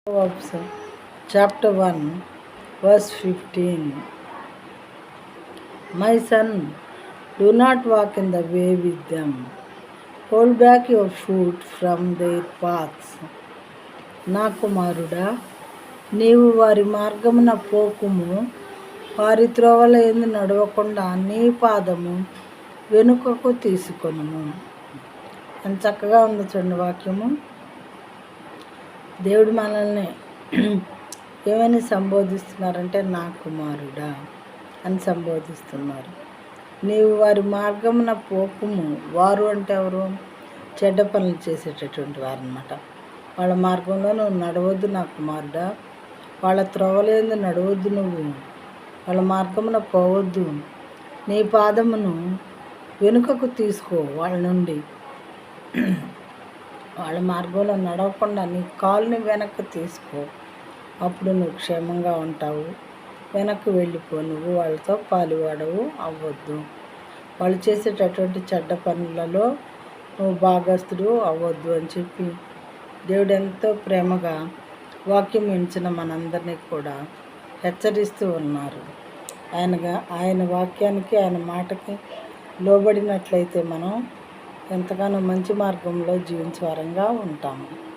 Proverbs chapter 1 verse 15. My son, do not walk in the way with them. Hold back your foot from their paths. నా కుమారుడా, నీవు వారి మార్గమున పోకుము, వారి త్రోవల యందు నడవకుండా నీ పాదము వెనుకకు తీసుకొనుము. ఎంత చక్కగా ఉంది చూడండి వాక్యము. దేవుడు మనల్ని ఏమని సంబోధిస్తున్నారంటే నా కుమారుడా అని సంబోధిస్తున్నారు. నీవు వారి మార్గమున పోకుము. వారు అంటే ఎవరు? చెడ్డ పనులు చేసేటటువంటి వారు అనమాట. వాళ్ళ మార్గంలో నువ్వు నడవద్దు నా కుమారుడా. వాళ్ళ త్రోవలేందు నడవద్దు నువ్వు. వాళ్ళ మార్గమున పోవద్దు. నీ పాదమును వెనుకకు తీసుకో వాళ్ళ నుండి. వాళ్ళ మార్గంలో నడవకుండా నీ కాలుని వెనక్కి తీసుకో. అప్పుడు నువ్వు క్షేమంగా ఉంటావు. వెనక్కి వెళ్ళిపో. నువ్వు వాళ్ళతో పాలువాడవు అవ్వద్దు. వాళ్ళు చేసేటటువంటి చెడ్డ పనులలో నువ్వు భాగస్థుడు అవ్వద్దు అని చెప్పి దేవుడు ఎంతో ప్రేమగా వాక్యం వించిన మనందరినీ కూడా హెచ్చరిస్తూ ఉన్నారు. ఆయన వాక్యానికి, ఆయన మాటకి లోబడినట్లయితే మనం ఎంతగానో మంచి మార్గంలో జీవించే వారంగా ఉంటాము.